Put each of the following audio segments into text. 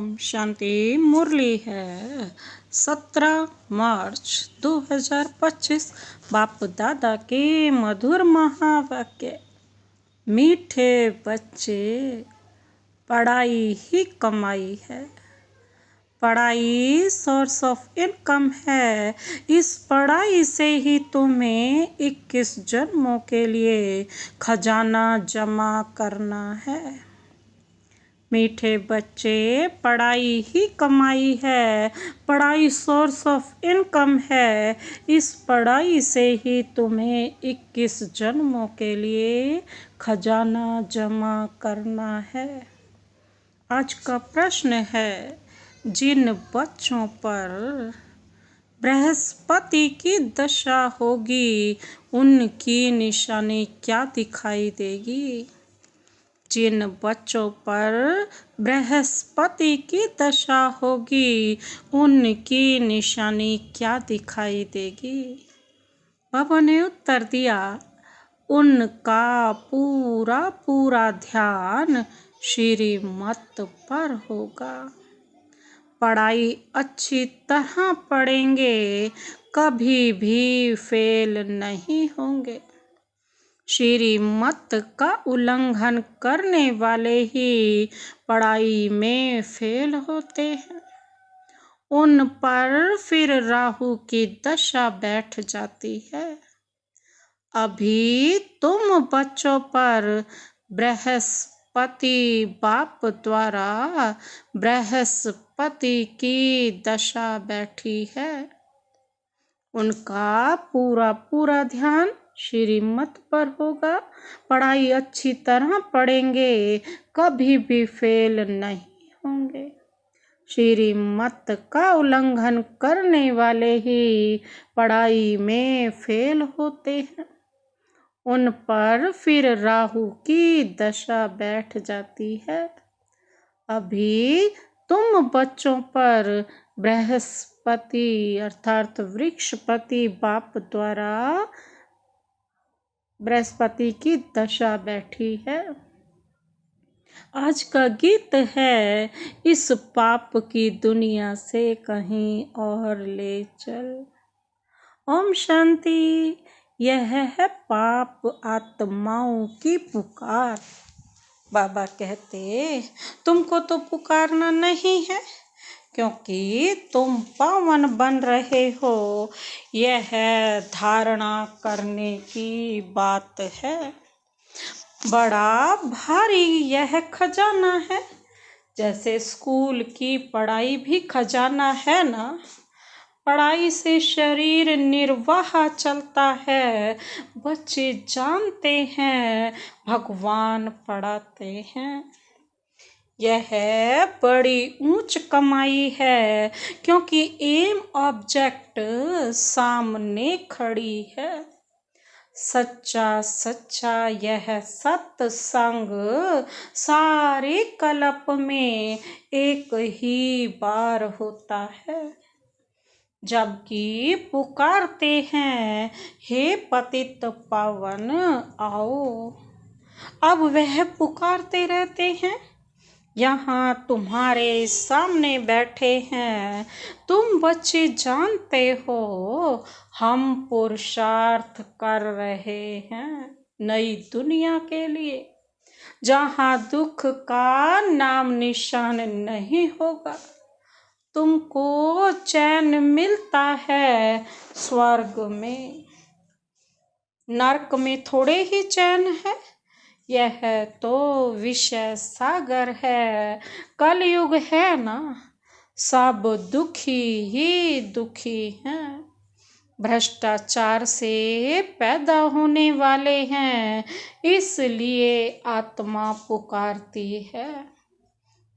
ओम शांति। मुरली है 17 मार्च 2025। बाप दादा के मधुर महावाक्य। मीठे बच्चे, पढ़ाई ही कमाई है। पढ़ाई सोर्स ऑफ इनकम है। इस पढ़ाई से ही तुम्हें 21 जन्मों के लिए खजाना जमा करना है। मीठे बच्चे, पढ़ाई ही कमाई है। पढ़ाई सोर्स ऑफ इनकम है। इस पढ़ाई से ही तुम्हें 21 जन्मों के लिए खजाना जमा करना है। आज का प्रश्न है, जिन बच्चों पर बृहस्पति की दशा होगी उनकी निशानी क्या दिखाई देगी? जिन बच्चों पर बृहस्पति की दशा होगी उनकी निशानी क्या दिखाई देगी? बाबा ने उत्तर दिया, उनका पूरा ध्यान श्रीमत पर होगा। पढ़ाई अच्छी तरह पढ़ेंगे, कभी भी फेल नहीं होंगे। श्रीमत का उल्लंघन करने वाले ही पढ़ाई में फेल होते हैं। उन पर फिर राहु की दशा बैठ जाती है। अभी तुम बच्चों पर बृहस्पति बाप द्वारा बृहस्पति की दशा बैठी है। उनका पूरा ध्यान श्रीमत पर होगा। पढ़ाई अच्छी तरह पढ़ेंगे, कभी भी फेल नहीं होंगे। श्रीमत का उल्लंघन करने वाले ही पढ़ाई में फेल होते हैं। उन पर फिर राहु की दशा बैठ जाती है। अभी तुम बच्चों पर बृहस्पति अर्थात वृक्षपति बाप द्वारा बृहस्पति की दशा बैठी है। आज का गीत है, इस पाप की दुनिया से कहीं और ले चल। ओम शांति। यह है पाप आत्माओं की पुकार। बाबा कहते, तुमको तो पुकारना नहीं है, क्योंकि तुम पावन बन रहे हो। यह धारणा करने की बात है। बड़ा भारी यह खजाना है। जैसे स्कूल की पढ़ाई भी खजाना है ना। पढ़ाई से शरीर निर्वाह चलता है। बच्चे जानते हैं, भगवान पढ़ाते हैं। यह बड़ी ऊंच कमाई है, क्योंकि एम ऑब्जेक्ट सामने खड़ी है। सच्चा यह सत्संग सारे कल्प में एक ही बार होता है। जबकि पुकारते हैं, हे पतित पावन आओ। अब वह पुकारते रहते हैं। यहाँ तुम्हारे सामने बैठे हैं। तुम बच्चे जानते हो, हम पुरुषार्थ कर रहे हैं नई दुनिया के लिए, जहाँ दुख का नाम निशान नहीं होगा। तुमको चैन मिलता है स्वर्ग में, नरक में थोड़े ही चैन है। यह तो विषय सागर है, कलयुग है ना। सब दुखी ही दुखी हैं। भ्रष्टाचार से पैदा होने वाले हैं, इसलिए आत्मा पुकारती है।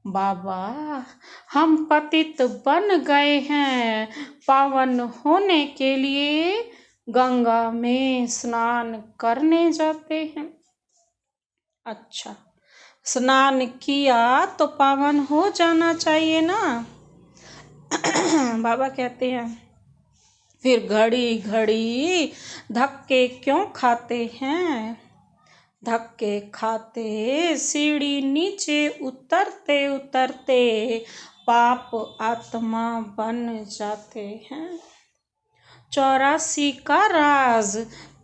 बाबा, हम पतित बन गए हैं। पावन होने के लिए गंगा में स्नान करने जाते हैं। अच्छा, स्नान किया तो पावन हो जाना चाहिए ना। बाबा कहते हैं, फिर घड़ी घड़ी धक्के क्यों खाते हैं? धक्के खाते सीढ़ी नीचे उतरते उतरते पाप आत्मा बन जाते हैं। 84 का राज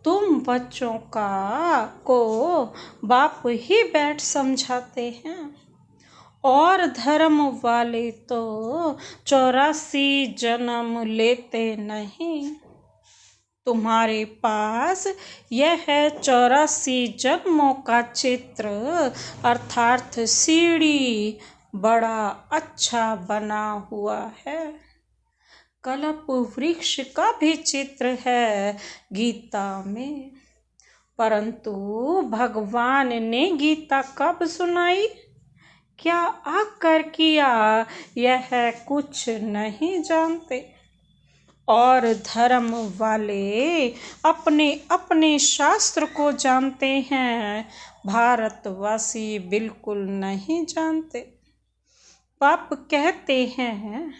तुम बच्चों को बाप ही बैठ समझाते हैं, और धर्म वाले तो 84 जन्म लेते नहीं। तुम्हारे पास यह है 84 जन्मों का चित्र, अर्थात सीढ़ी बड़ा अच्छा बना हुआ है। कल्प वृक्ष का भी चित्र है गीता में, परंतु भगवान ने गीता कब सुनाई, क्या आकर किया, यह कुछ नहीं जानते। और धर्म वाले अपने अपने शास्त्र को जानते हैं, भारतवासी बिल्कुल नहीं जानते। पाप कहते हैं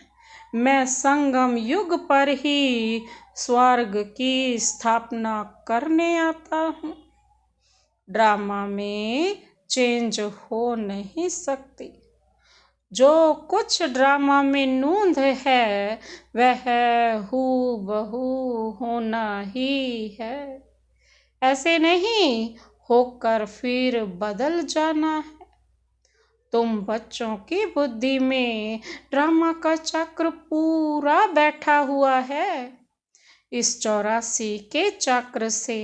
मैं संगम युग पर ही स्वर्ग की स्थापना करने आता हूँ। ड्रामा में चेंज हो नहीं सकती। जो कुछ ड्रामा में नूंद है वह हूबहू होना ही है। ऐसे नहीं होकर फिर बदल जाना है। तुम बच्चों की बुद्धि में ड्रामा का चक्र पूरा बैठा हुआ है। इस 84 के चक्र से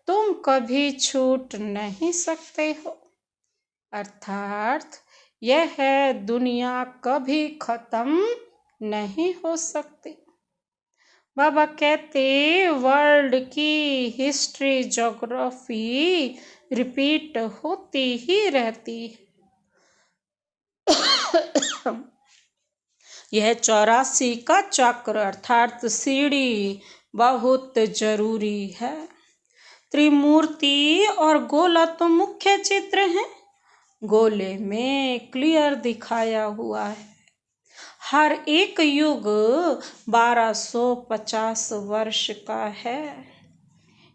तुम कभी छूट नहीं सकते हो, अर्थात यह दुनिया कभी खत्म नहीं हो सकती। बाबा कहते वर्ल्ड की हिस्ट्री ज्योग्राफी रिपीट होती ही रहती है। यह 84 का चक्र अर्थात सीढ़ी बहुत जरूरी है। त्रिमूर्ति और गोला तो मुख्य चित्र हैं। गोले में क्लियर दिखाया हुआ है हर एक युग 1250 वर्ष का है।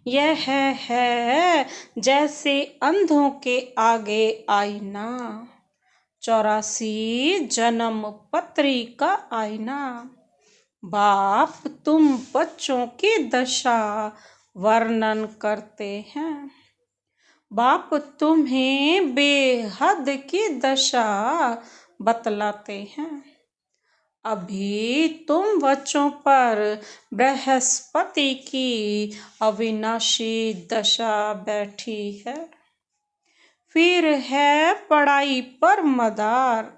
यह है जैसे अंधों के आगे आईना, 84 जन्म पत्री का आईना। बाप तुम बच्चों की दशा वर्णन करते हैं। बाप तुम्हें बेहद की दशा बतलाते हैं। अभी तुम बच्चों पर बृहस्पति की अविनाशी दशा बैठी है। फिर है पढ़ाई पर मदार,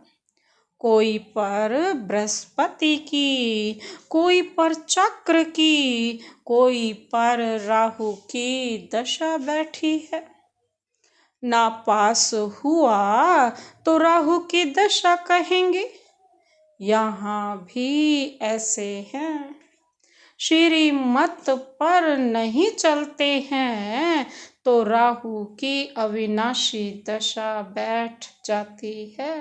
कोई पर बृहस्पति की, कोई पर चक्र की, कोई पर राहु की दशा बैठी है। ना पास हुआ तो राहु की दशा कहेंगे। यहाँ भी ऐसे हैं। श्रीमत पर नहीं चलते हैं तो राहु की अविनाशी दशा बैठ जाती है।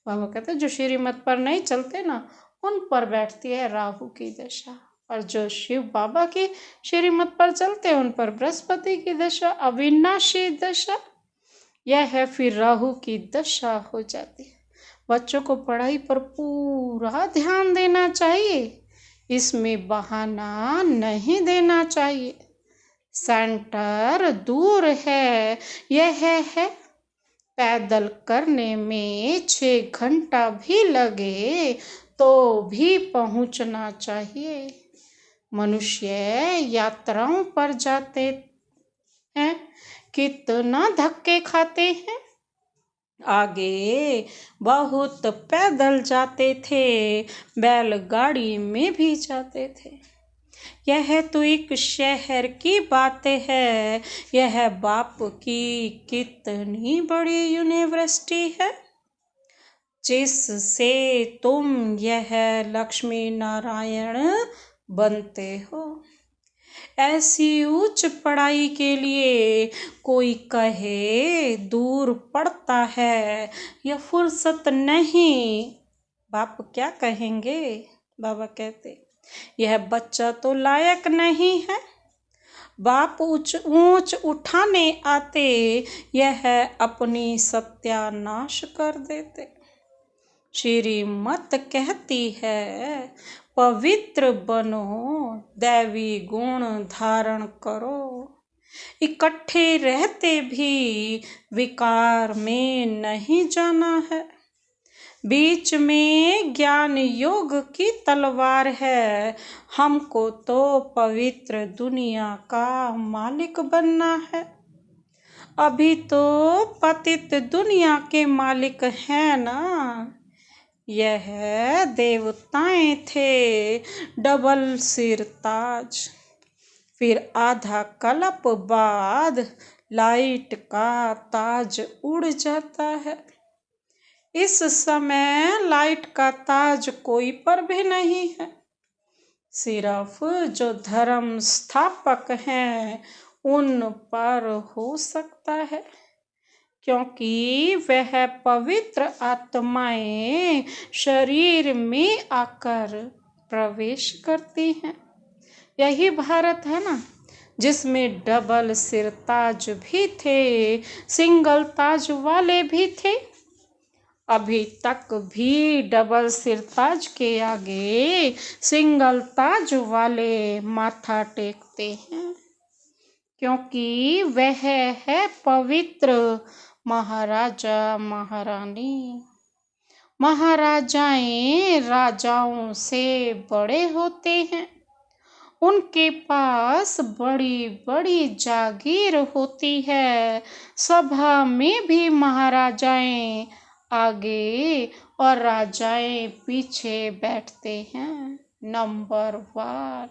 बाबा कहते हैं जो श्रीमत पर नहीं चलते ना उन पर बैठती है राहु की दशा, और जो शिव बाबा की श्रीमत पर चलते हैं उन पर बृहस्पति की दशा अविनाशी दशा, यह है फिर राहु की दशा हो जाती है। बच्चों को पढ़ाई पर पूरा ध्यान देना चाहिए, इसमें बहाना नहीं देना चाहिए। सेंटर दूर है, यह है पैदल करने में 6 घंटा भी लगे तो भी पहुंचना चाहिए। मनुष्य यात्राओं पर जाते हैं, कितना धक्के खाते हैं। आगे बहुत पैदल जाते थे, बैलगाड़ी में भी जाते थे। यह तो एक शहर की बात है, यह बाप की कितनी बड़ी यूनिवर्सिटी है जिससे तुम यह लक्ष्मी नारायण बनते हो। ऐसी उच्च पढ़ाई के लिए कोई कहे दूर पड़ता है या फुर्सत नहीं, बाप क्या कहेंगे। बाबा कहते यह बच्चा तो लायक नहीं है। बाप ऊंच उठाने आते, यह अपनी सत्यानाश कर देते। श्रीमत कहती है पवित्र बनो, दैवी गुण धारण करो। इकट्ठे रहते भी विकार में नहीं जाना है। बीच में ज्ञान योग की तलवार है, हमको तो पवित्र दुनिया का मालिक बनना है। अभी तो पतित दुनिया के मालिक हैं ना। यह देवताएं थे डबल सिर ताज, फिर आधा कल्प बाद लाइट का ताज उड़ जाता है। इस समय लाइट का ताज कोई पर भी नहीं है, सिर्फ जो धर्म स्थापक हैं उन पर हो सकता है, क्योंकि वह पवित्र आत्माएं शरीर में आकर प्रवेश करती हैं। यही भारत है ना, जिसमें डबल सिर ताज भी थे, सिंगल ताज वाले भी थे। अभी तक भी डबल सिर ताज के आगे सिंगल ताज वाले माथा टेकते हैं, क्योंकि वह है पवित्र महाराजा महारानी। महाराजाएं राजाओं से बड़े होते हैं, उनके पास बड़ी बड़ी जागीर होती है। सभा में भी महाराजाएं आगे और राजाएं पीछे बैठते हैं, नंबर वार।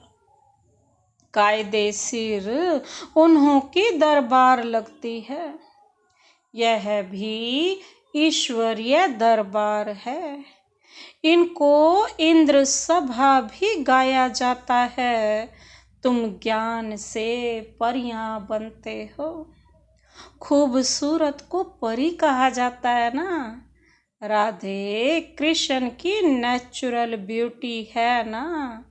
कायदेशीर उन्हों की दरबार लगती है। यह भी ईश्वरीय दरबार है। इनको इंद्र सभा भी गाया जाता है। तुम ज्ञान से परियां बनते हो। खूबसूरत को परी कहा जाता है ना। राधे कृष्ण की नेचुरल ब्यूटी है ना,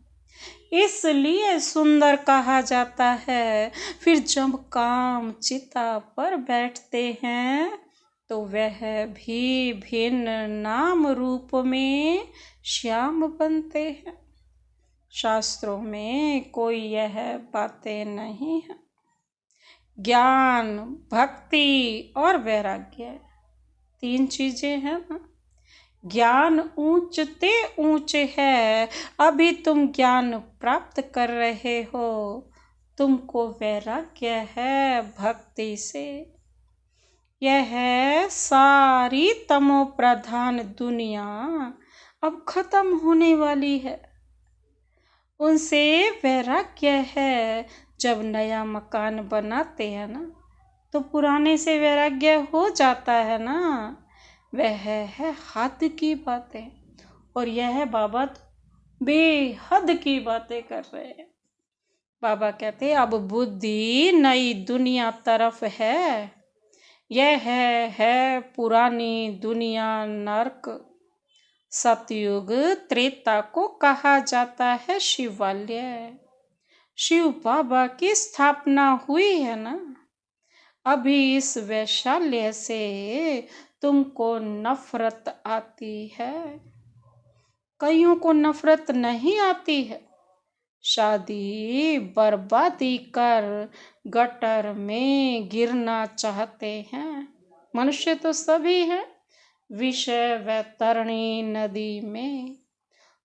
इसलिए सुंदर कहा जाता है। फिर जब काम चिता पर बैठते हैं तो वह भी भिन्न नाम रूप में श्याम बनते हैं। शास्त्रों में कोई यह बातें नहीं है। ज्ञान, भक्ति और वैराग्य 3 चीजें हैं ना। ज्ञान ऊंचते ऊंचे है। अभी तुम ज्ञान प्राप्त कर रहे हो, तुमको वैराग्य है भक्ति से। यह सारी तमो प्रधान दुनिया अब खत्म होने वाली है। उनसे वैराग्य है। जब नया मकान बनाते हैं ना तो पुराने से वैराग्य हो जाता है ना। वह है हद की बातें, और यह बाबा बेहद की बातें कर रहे हैं। बाबा कहते अब बुद्धि नई दुनिया तरफ है। यह है पुरानी दुनिया नरक। सतयुग त्रेता को कहा जाता है शिवालय। शिव बाबा की स्थापना हुई है ना। अभी इस वैशाल्य से तुमको नफरत आती है। कईयों को नफरत नहीं आती है। शादी बर्बादी कर गटर में गिरना चाहते हैं। मनुष्य तो सभी हैं। विषय वैतरणी नदी में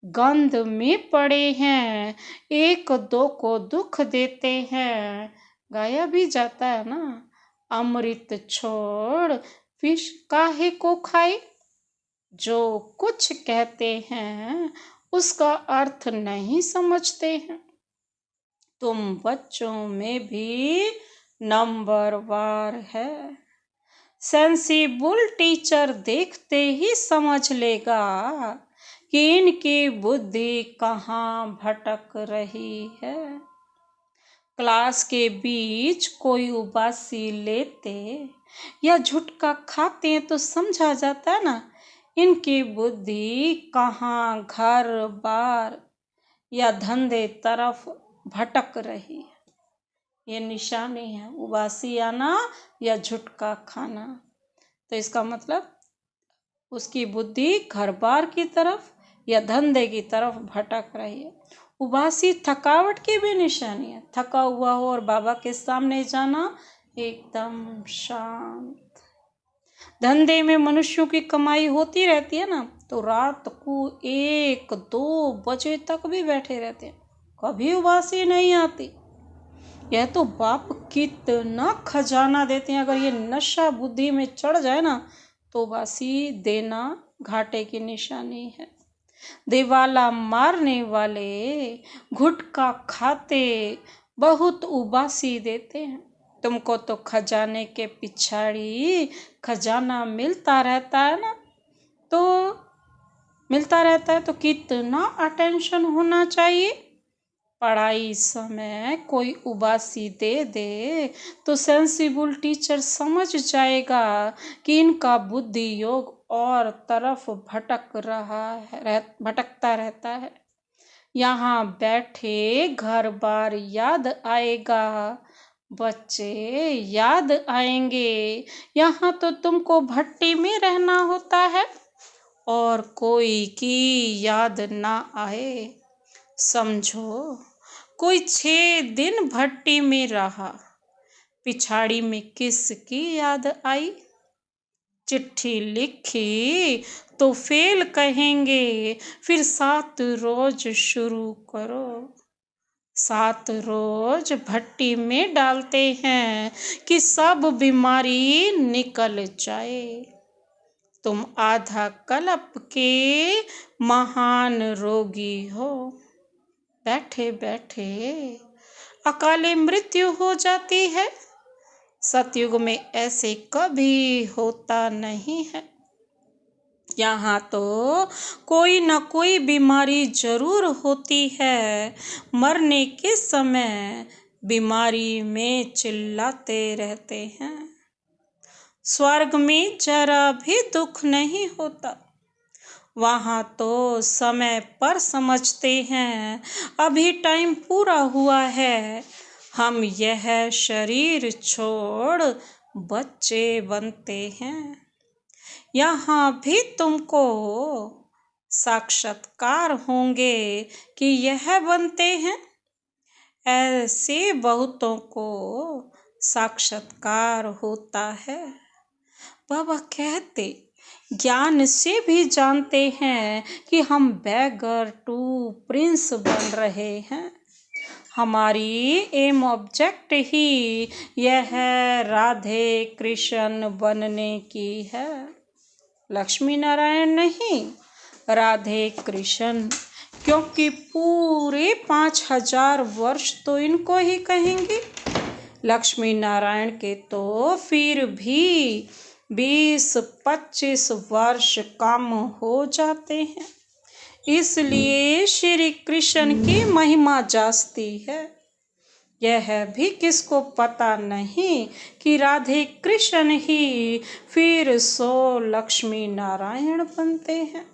गंध में पड़े हैं। एक दो को दुख देते हैं, गाया भी जाता है ना। अमृत छोड़ विष काहे को खाए। जो कुछ कहते हैं उसका अर्थ नहीं समझते हैं। तुम बच्चों में भी नंबर वार है। सेंसिबल टीचर देखते ही समझ लेगा कि इनकी बुद्धि कहाँ भटक रही है। क्लास के बीच कोई उबासी लेते या झुटका खाते हैं तो समझा जाता है ना इनकी बुद्धि कहाँ घर बार या धंधे तरफ भटक रही है। ये निशानी है, उबासी आना या झुटका खाना। तो इसका मतलब उसकी बुद्धि घर बार की तरफ या धंधे की तरफ भटक रही है। उबासी थकावट की भी निशानी है। थका हुआ हो और बाबा के सामने जाना एकदम शांत। धंधे में मनुष्यों की कमाई होती रहती है ना, तो रात को 1-2 बजे तक भी बैठे रहते हैं, कभी उबासी नहीं आती। यह तो बाप कितना खजाना देते हैं। अगर ये नशा बुद्धि में चढ़ जाए ना, तो उबासी देना घाटे की निशानी है। दिवाला मारने वाले गुटखा खाते बहुत उबासी देते हैं। तुमको तो खजाने के पिछाड़ी खजाना मिलता रहता है ना, तो मिलता रहता है तो कितना अटेंशन होना चाहिए। पढ़ाई समय कोई उबासी दे दे तो सेंसिबल टीचर समझ जाएगा कि इनका बुद्धि योग और तरफ भटकता रहता है। यहाँ बैठे घर बार याद आएगा, बच्चे याद आएंगे। यहाँ तो तुमको भट्टी में रहना होता है और कोई की याद ना आए। समझो, कोई 6 दिन भट्टी में रहा, पिछाड़ी में किसकी याद आई। चिट्ठी लिखी तो फेल कहेंगे, फिर 7 रोज शुरू करो। 7 रोज भट्टी में डालते हैं कि सब बीमारी निकल जाए। तुम आधा कल्प के महान रोगी हो। बैठे बैठे अकाले मृत्यु हो जाती है। सतयुग में ऐसे कभी होता नहीं है। यहाँ तो कोई न कोई बीमारी जरूर होती है। मरने के समय बीमारी में चिल्लाते रहते हैं। स्वर्ग में जरा भी दुख नहीं होता। वहाँ तो समय पर समझते हैं अभी टाइम पूरा हुआ है, हम यह शरीर छोड़ बच्चे बनते हैं। यहाँ भी तुमको साक्षात्कार होंगे कि यह बनते हैं। ऐसे बहुतों को साक्षात्कार होता है। बाबा कहते ज्ञान से भी जानते हैं कि हम बैगर टू प्रिंस बन रहे हैं। हमारी एम ऑब्जेक्ट ही यह राधे कृष्ण बनने की है, लक्ष्मी नारायण नहीं, राधे कृष्ण। क्योंकि पूरे 5000 वर्ष तो इनको ही कहेंगे। लक्ष्मी नारायण के तो फिर भी 20-25 वर्ष कम हो जाते हैं। इसलिए श्री कृष्ण की महिमा जास्ती है। यह भी किसको पता नहीं कि राधे कृष्ण ही फिर 100 लक्ष्मी नारायण बनते हैं।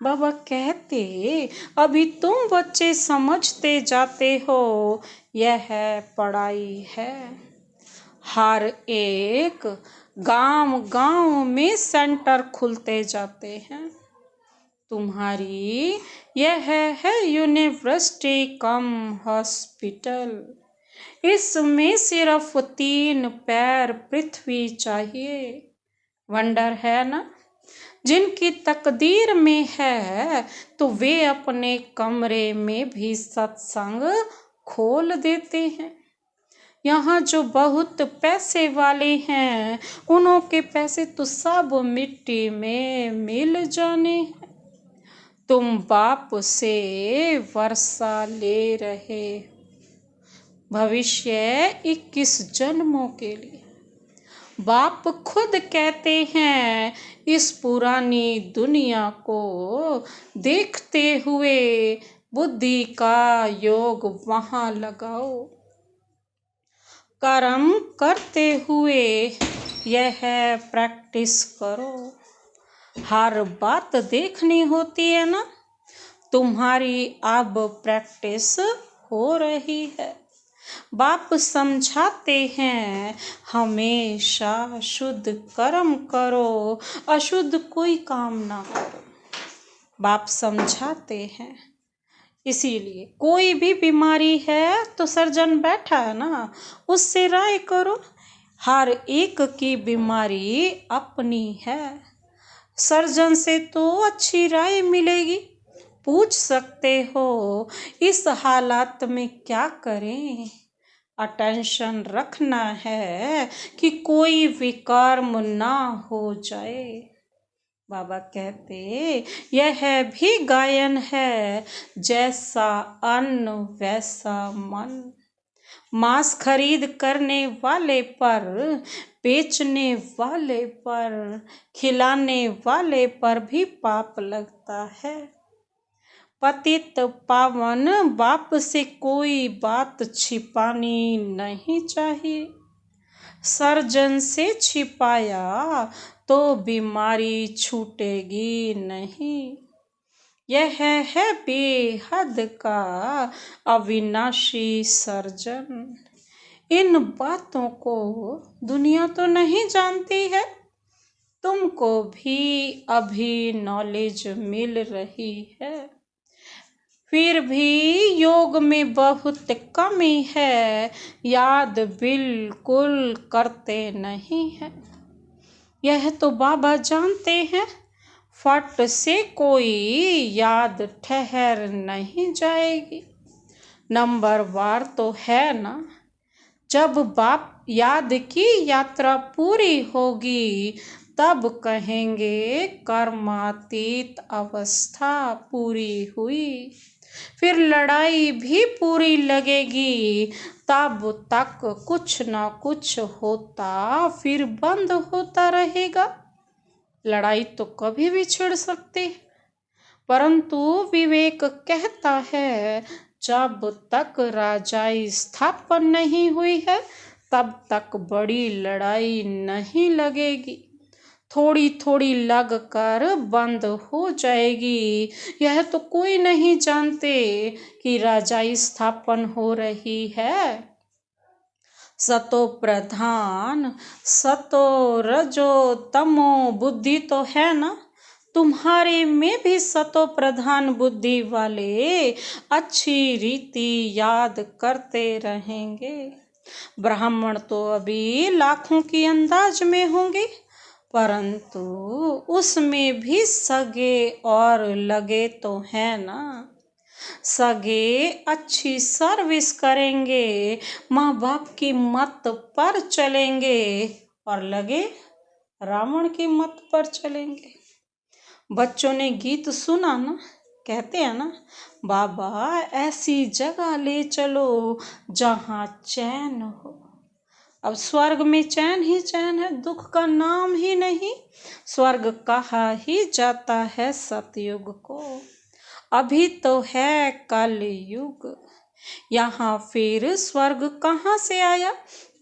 बाबा कहते अभी तुम बच्चे समझते जाते हो, यह पढ़ाई है। हर एक गांव में सेंटर खुलते जाते हैं। तुम्हारी यह है यूनिवर्सिटी कम हॉस्पिटल। इसमें सिर्फ 3 पैर पृथ्वी चाहिए। वंडर है ना। जिनकी तकदीर में है तो वे अपने कमरे में भी सत्संग खोल देते हैं। यहाँ जो बहुत पैसे वाले हैं, उन्हों के पैसे तो सब मिट्टी में मिल जाने हैं। तुम बाप से वर्षा ले रहे, भविष्य 21 जन्मों के लिए। बाप खुद कहते हैं इस पुरानी दुनिया को देखते हुए बुद्धि का योग वहाँ लगाओ। कर्म करते हुए यह प्रैक्टिस करो। हर बात देखनी होती है ना। तुम्हारी अब प्रैक्टिस हो रही है। बाप समझाते हैं हमेशा शुद्ध कर्म करो, अशुद्ध कोई काम ना करो। बाप समझाते हैं। इसीलिए कोई भी बीमारी है तो सर्जन बैठा है ना, उससे राय करो। हर एक की बीमारी अपनी है, सर्जन से तो अच्छी राय मिलेगी। पूछ सकते हो इस हालात में क्या करें, अटेंशन रखना है कि कोई विकर्म ना हो जाए। बाबा कहते यह भी गायन है, जैसा अन्न वैसा मन। मांस खरीद करने वाले पर, बेचने वाले पर, खिलाने वाले पर भी पाप लगता है। पतित पावन बाप से कोई बात छिपानी नहीं चाहिए। सर्जन से छिपाया तो बीमारी छूटेगी नहीं। यह है बेहद का अविनाशी सर्जन। इन बातों को दुनिया तो नहीं जानती है, तुमको भी अभी नॉलेज मिल रही है। फिर भी योग में बहुत कमी है, याद बिल्कुल करते नहीं है। यह तो बाबा जानते हैं, फट से कोई याद ठहर नहीं जाएगी। नंबर वार तो है ना, जब बाप याद की यात्रा पूरी होगी तब कहेंगे कर्मातीत अवस्था पूरी हुई। फिर लड़ाई भी पूरी लगेगी, तब तक कुछ ना कुछ होता फिर बंद होता रहेगा। लड़ाई तो कभी भी छिड़ सकती है, परंतु विवेक कहता है जब तक राजाई स्थापन नहीं हुई है तब तक बड़ी लड़ाई नहीं लगेगी। थोड़ी थोड़ी लग कर बंद हो जाएगी। यह तो कोई नहीं जानते कि राजाई स्थापन हो रही है। सतो प्रधान सतो रजो तमो बुद्धि तो है ना, तुम्हारे में भी सतो प्रधान बुद्धि वाले अच्छी रीति याद करते रहेंगे। ब्राह्मण तो अभी लाखों की अंदाज में होंगे, परंतु उसमें भी सगे और लगे तो है ना। सगे अच्छी सर्विस करेंगे, माँ बाप की मत पर चलेंगे, और लगे रावण की मत पर चलेंगे। बच्चों ने गीत सुना ना, कहते हैं ना, बाबा ऐसी जगह ले चलो जहाँ चैन हो। अब स्वर्ग में चैन ही चैन है, दुख का नाम ही नहीं। स्वर्ग कहा ही जाता है सतयुग को, अभी तो है कलयुग। यहाँ फिर स्वर्ग कहाँ से आया,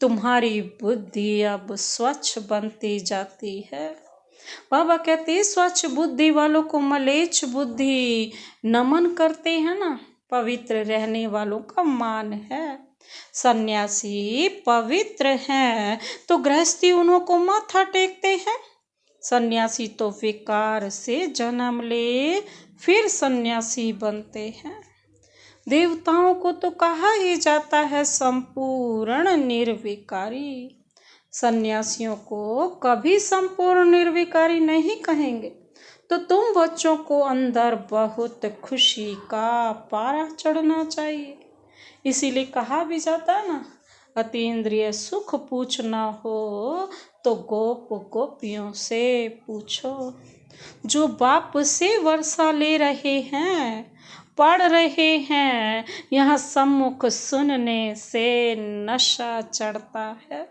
तुम्हारी बुद्धि अब स्वच्छ बनती जाती है। बाबा कहते स्वच्छ बुद्धि वालों को मलेच्छ बुद्धि नमन करते हैं ना, पवित्र रहने वालों का मान है। सन्यासी पवित्र हैं तो गृहस्थी उन्हों को माथा टेकते हैं। सन्यासी तो विकार से जन्म ले फिर सन्यासी बनते हैं। देवताओं को तो कहा ही जाता है संपूर्ण निर्विकारी, सन्यासियों को कभी संपूर्ण निर्विकारी नहीं कहेंगे। तो तुम बच्चों को अंदर बहुत खुशी का पारा चढ़ना चाहिए। इसीलिए कहा भी जाता है ना, अतीन्द्रिय सुख पूछना हो तो गोप गोपियों से पूछो। जो बाप से वर्षा ले रहे हैं, पढ़ रहे हैं, यहाँ सम्मुख सुनने से नशा चढ़ता है।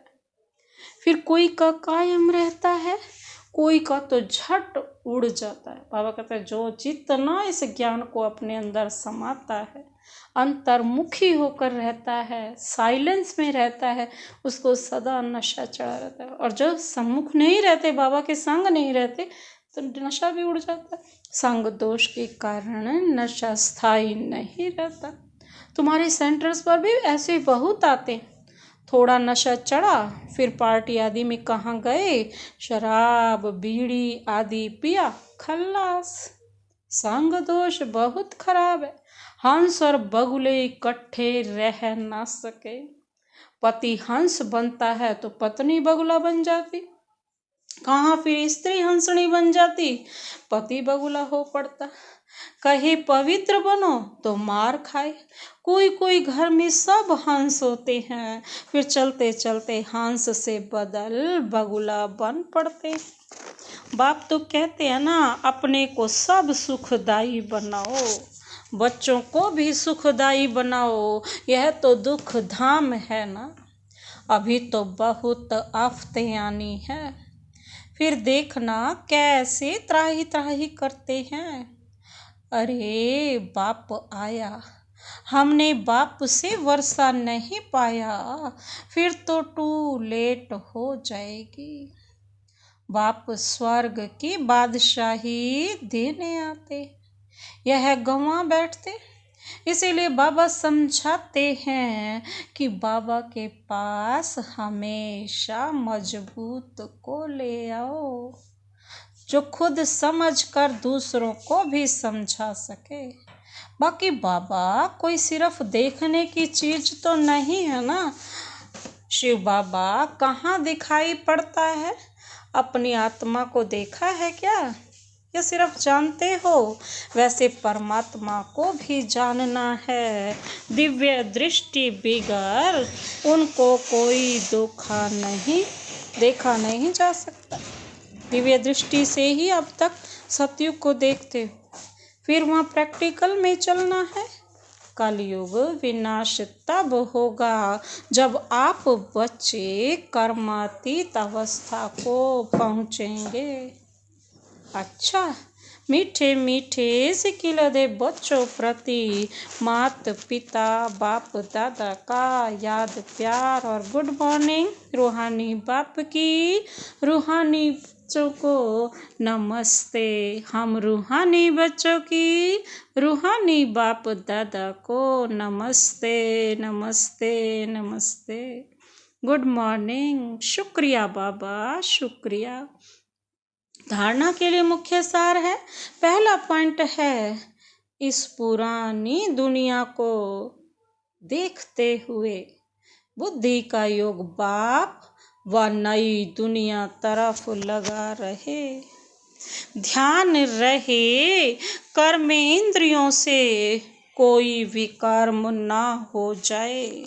फिर कोई का कायम रहता है, कोई का तो झट उड़ जाता है। बाबा कहते हैं जो जितना इस ज्ञान को अपने अंदर समाता है, अंतर्मुखी होकर रहता है, साइलेंस में रहता है, उसको सदा नशा चढ़ा रहता है। और जो सम्मुख नहीं रहते, बाबा के संग नहीं रहते, तो नशा भी उड़ जाता है। संग दोष के कारण नशा स्थायी नहीं रहता। तुम्हारे सेंटर्स पर भी ऐसे बहुत आते। थोड़ा नशा चढ़ा, फिर पार्टी आदि में कहाँ गए, शराब बीड़ी आदि पिया, खल्लास। संग दोष बहुत खराब है। हंस और बगुले इकट्ठे रह ना सके। पति हंस बनता है तो पत्नी बगुला बन जाती। कहाँ फिर स्त्री हंसनी बन जाती, पति बगुला हो पड़ता। कहे पवित्र बनो तो मार खाए। कोई कोई घर में सब हंस होते हैं, फिर चलते चलते हंस से बदल बगुला बन पड़ते। बाप तो कहते हैं ना, अपने को सब सुखदाई बनाओ, बच्चों को भी सुखदाई बनाओ। यह तो दुख धाम है ना, अभी तो बहुत आफतें आनी है। फिर देखना कैसे त्राही त्राही करते हैं। अरे बाप आया, हमने बाप से वर्षा नहीं पाया, फिर तो टू लेट हो जाएगी। बाप स्वर्ग की बादशाही देने आते, यह गंवा बैठते। इसीलिए बाबा समझाते हैं कि बाबा के पास हमेशा मजबूत को ले आओ, जो खुद समझकर दूसरों को भी समझा सके। बाकी बाबा कोई सिर्फ देखने की चीज तो नहीं है ना। शिव बाबा कहाँ दिखाई पड़ता है? अपनी आत्मा को देखा है क्या, या सिर्फ जानते हो? वैसे परमात्मा को भी जानना है। दिव्य दृष्टि बिगर उनको कोई देखा नहीं जा सकता। दिव्य दृष्टि से ही अब तक सतयुग को देखते हो, फिर वहाँ प्रैक्टिकल में चलना है। कलयुग विनाश तब होगा जब आप बच्चे कर्मातीत अवस्था को पहुँचेंगे। अच्छा, मीठे मीठे सिकिल दे बच्चों प्रति मात पिता बाप दादा का याद प्यार और गुड मॉर्निंग। रूहानी बाप की रूहानी बच्चों को नमस्ते। हम रूहानी बच्चों की रूहानी बाप दादा को नमस्ते नमस्ते नमस्ते। Good morning. शुक्रिया बाबा, शुक्रिया। धारणा के लिए मुख्य सार है। पहला पॉइंट है, इस पुरानी दुनिया को देखते हुए बुद्धि का योग बाप व नई दुनिया तरफ लगा रहे। ध्यान रहे कर्मेंद्रियों से कोई विकर्म ना हो जाए।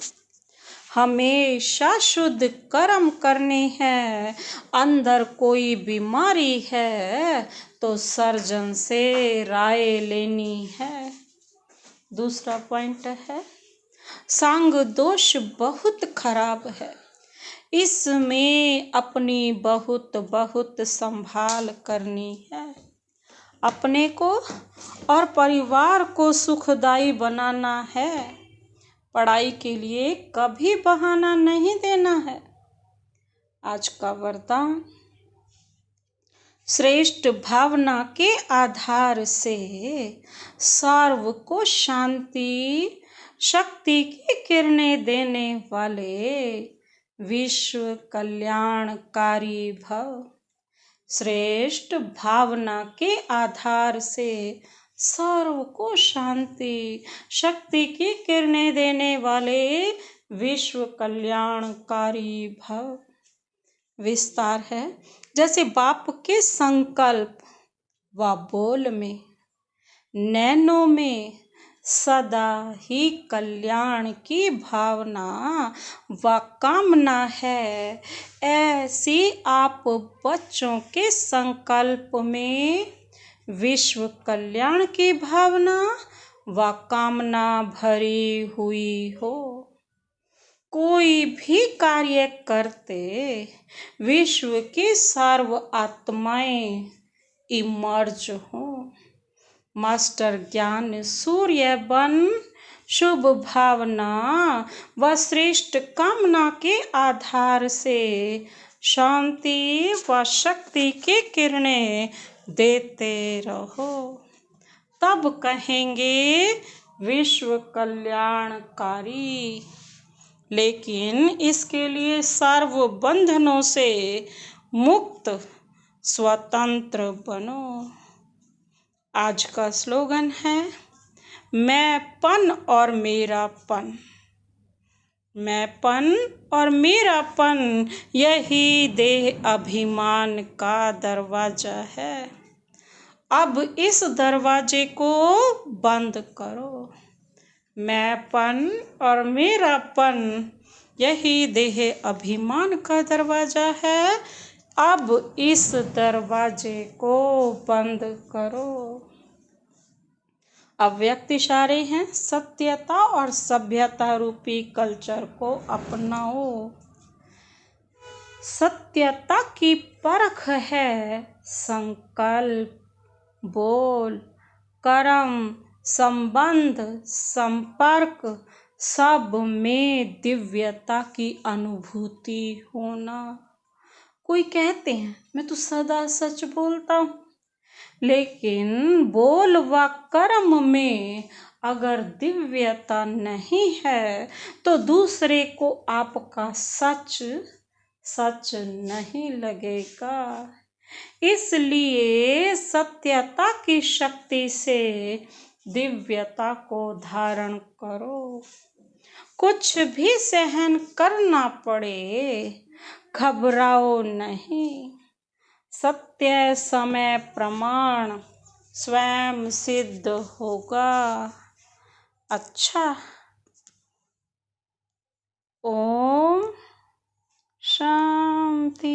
हमेशा शुद्ध कर्म करने हैं। अंदर कोई बीमारी है तो सर्जन से राय लेनी है। दूसरा पॉइंट है, संग दोष बहुत खराब है, इसमें अपनी बहुत संभाल करनी है। अपने को और परिवार को सुखदाई बनाना है। पढ़ाई के लिए कभी बहाना नहीं देना है। आज का वरदान, श्रेष्ठ भावना के आधार से सर्व को शांति शक्ति की किरणें देने वाले विश्व कल्याणकारी भव। श्रेष्ठ भावना के आधार से सर्व को शांति शक्ति की किरणें देने वाले विश्व कल्याणकारी भव। विस्तार है, जैसे बाप के संकल्प व बोल में नैनों में सदा ही कल्याण की भावना व कामना है, ऐसी आप बच्चों के संकल्प में विश्व कल्याण की भावना व कामना भरी हुई हो। कोई भी कार्य करते विश्व की सर्व आत्माएं इमर्ज हो। मास्टर ज्ञान सूर्य बन शुभ भावना व श्रेष्ठ कामना के आधार से शांति व शक्ति की किरणें देते रहो। तब कहेंगे विश्व कल्याणकारी। लेकिन इसके लिए सर्व बंधनों से मुक्त स्वतंत्र बनो। आज का स्लोगन है मैंपन और मेरापन। मैंपन और मेरापन यही देह अभिमान का दरवाजा है। अब इस दरवाजे को बंद करो। मैंपन और मेरापन यही देह अभिमान का दरवाजा है। अब इस दरवाजे को बंद करो। अब व्यक्ति इशारे हैं, सत्यता और सभ्यता रूपी कल्चर को अपनाओ। सत्यता की परख है संकल्प, बोल, कर्म, संबंध, संपर्क सब में दिव्यता की अनुभूति होना। कोई कहते हैं मैं तो सदा सच बोलता हूँ, लेकिन बोल व कर्म में अगर दिव्यता नहीं है तो दूसरे को आपका सच सच नहीं लगेगा। इसलिए सत्यता की शक्ति से दिव्यता को धारण करो। कुछ भी सहन करना पड़े, घबराओ नहीं। सत्य समय प्रमाण स्वयं सिद्ध होगा। अच्छा, ओम शांति।